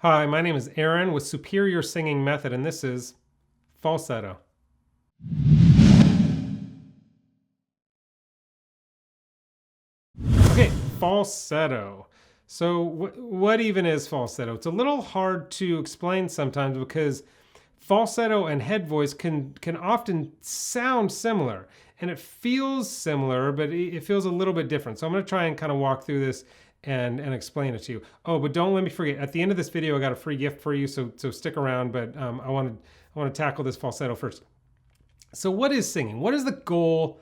Hi, my name is Aaron with Superior Singing Method, and this is falsetto. Okay, falsetto. So what even is falsetto? It's a little hard to explain sometimes because falsetto and head voice can often sound similar, and it feels similar, but it feels a little bit different. So I'm going to try and kind of walk through this and explain it to you. Oh, but don't let me forget. At the end of this video, I got a free gift for you, so stick around. But I want to tackle this falsetto first. So what is singing? What is the goal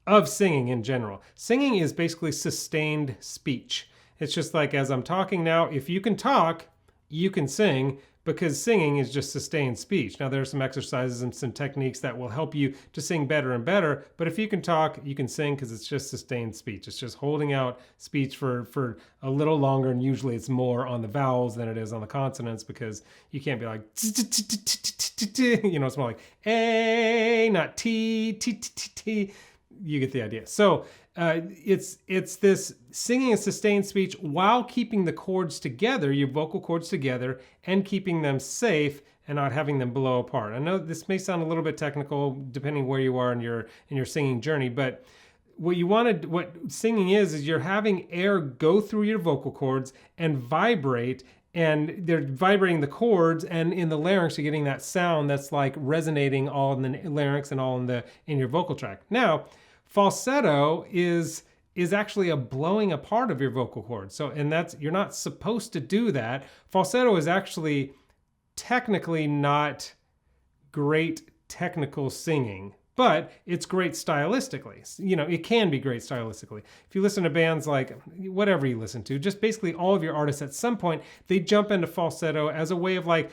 of singing in general? Singing is basically sustained speech. It's just like as I'm talking now, if you can talk, you can sing, because singing is just sustained speech. Now, there are some exercises and some techniques that will help you to sing better and better, but if you can talk, you can sing because it's just sustained speech. It's just holding out speech for a little longer, and usually it's more on the vowels than it is on the consonants, because you can't be like, you know, it's more like A, not T, T, T, T, T. You get the idea. So it's this singing a sustained speech while keeping the chords together, your vocal cords together, and keeping them safe and not having them blow apart. I know this may sound a little bit technical depending where you are in your singing journey, but what singing is you're having air go through your vocal cords and vibrate, and they're vibrating the chords, and in the larynx you're getting that sound that's like resonating all in the larynx and all in your vocal tract. Now, falsetto is actually a blowing apart of your vocal cords. So, and that's, you're not supposed to do that. Falsetto is actually technically not great technical singing, but it's great stylistically. You know, it can be great stylistically. If you listen to bands like whatever you listen to, just basically all of your artists at some point, they jump into falsetto as a way of like,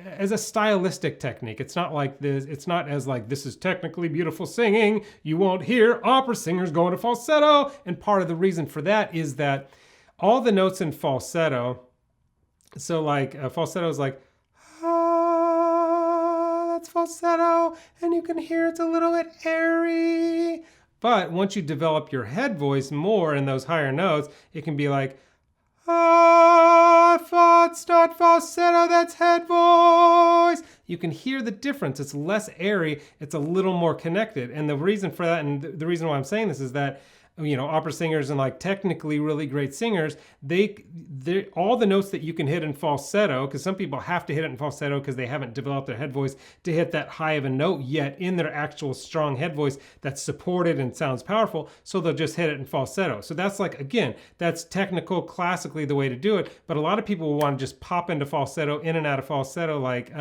as a stylistic technique. It's not like this, it's not as like, this is technically beautiful singing. You won't hear opera singers going to falsetto. And part of the reason for that is that all the notes in falsetto, so like falsetto is like, that's falsetto, and you can hear it's a little bit airy. But once you develop your head voice more in those higher notes, it can be like, it's not falsetto, that's head voice. You can hear the difference. It's less airy. It's a little more connected. And the reason for that, and the reason why I'm saying this, is that, you know, opera singers and like technically really great singers, they all the notes that you can hit in falsetto, because some people have to hit it in falsetto because they haven't developed their head voice to hit that high of a note yet in their actual strong head voice that's supported and sounds powerful, so they'll just hit it in falsetto. So that's like, again, that's technical, classically the way to do it, but a lot of people will want to just pop into falsetto, in and out of falsetto, like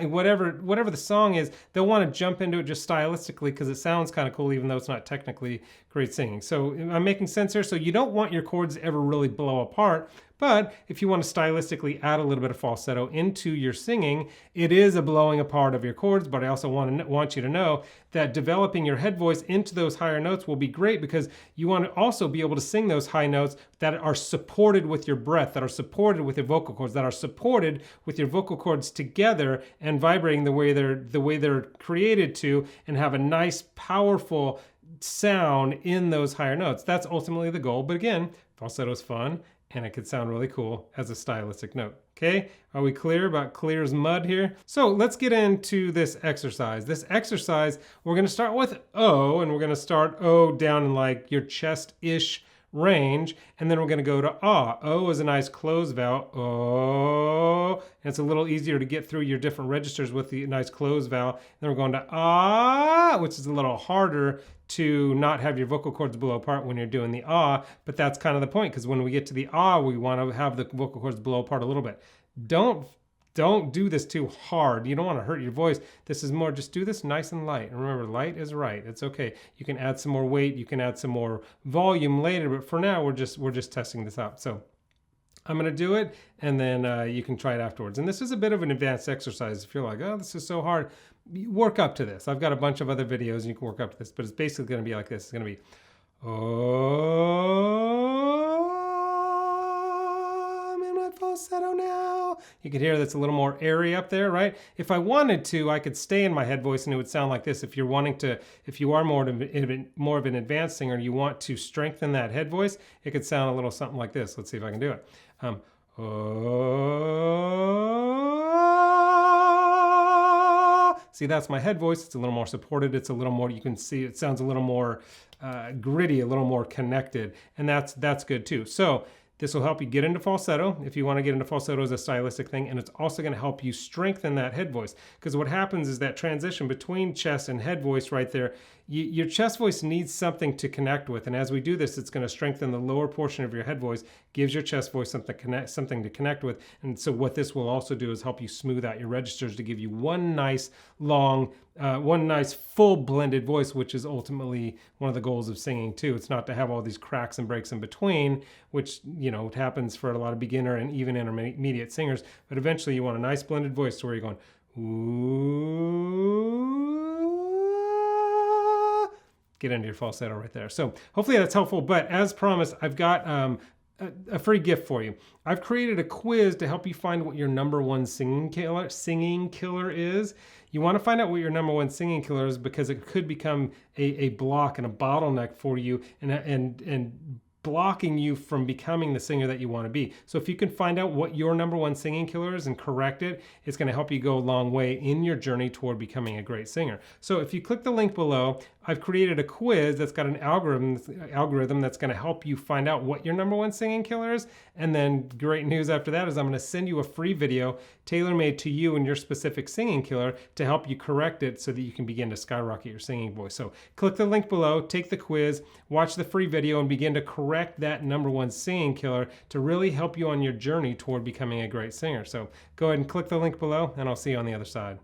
whatever the song is, they'll want to jump into it just stylistically because it sounds kind of cool, even though it's not technically great singing. So I'm making sense here. So you don't want your chords to ever really blow apart, but if you want to stylistically add a little bit of falsetto into your singing, it is a blowing apart of your chords. But I also want you to know that developing your head voice into those higher notes will be great, because you want to also be able to sing those high notes that are supported with your breath, that are supported with your vocal cords, that are supported with your vocal cords together and vibrating the way they're created to, and have a nice, powerful sound in those higher notes. That's ultimately the goal. But again, falsetto is fun, and it could sound really cool as a stylistic note. Okay, are we clear about clear as mud here? So let's get into this exercise. This exercise, we're gonna start with O, and we're gonna start O down in like your chest-ish range, and then we're going to go to ah. O is a nice closed vowel. Oh, and it's a little easier to get through your different registers with the nice closed vowel. Then we're going to ah, which is a little harder to not have your vocal cords blow apart when you're doing the ah, but that's kind of the point, because when we get to the ah, we want to have the vocal cords blow apart a little bit. Don't do this too hard. You don't want to hurt your voice. This is more, just do this nice and light. And remember, light is right. It's okay. You can add some more weight. You can add some more volume later. But for now, we're just testing this out. So I'm going to do it, and then you can try it afterwards. And this is a bit of an advanced exercise. If you're like, oh, this is so hard, work up to this. I've got a bunch of other videos, and you can work up to this. But it's basically going to be like this. It's going to be, oh, I'm in my falsetto now. You can hear that's a little more airy up there, right? If I wanted to, I could stay in my head voice and it would sound like this. If you are more of an advanced singer, you want to strengthen that head voice, it could sound a little something like this. Let's see if I can do it. See, that's my head voice. It's a little more supported. It's a little more, you can see it sounds a little more gritty, a little more connected, and that's good too. So this will help you get into falsetto if you want to get into falsetto as a stylistic thing, and it's also going to help you strengthen that head voice, because what happens is that transition between chest and head voice right there, your chest voice needs something to connect with, and as we do this, it's going to strengthen the lower portion of your head voice, gives your chest voice something to connect with, and so what this will also do is help you smooth out your registers to give you one nice full blended voice, which is ultimately one of the goals of singing too. It's not to have all these cracks and breaks in between, which it happens for a lot of beginner and even intermediate singers, but eventually you want a nice blended voice to where you're going ooh, get into your falsetto right there. So hopefully that's helpful, but as promised, I've got a free gift for you. I've created a quiz to help you find what your number one singing killer is. You want to find out what your number one singing killer is, because it could become a block and a bottleneck for you and blocking you from becoming the singer that you want to be. So if you can find out what your number one singing killer is and correct it, it's going to help you go a long way in your journey toward becoming a great singer. So if you click the link below, I've created a quiz that's got an algorithm that's going to help you find out what your number one singing killer is. And then great news after that is I'm going to send you a free video tailor-made to you and your specific singing killer to help you correct it so that you can begin to skyrocket your singing voice. So click the link below, take the quiz, watch the free video, and begin to correct that number one singing killer to really help you on your journey toward becoming a great singer. So go ahead and click the link below, and I'll see you on the other side.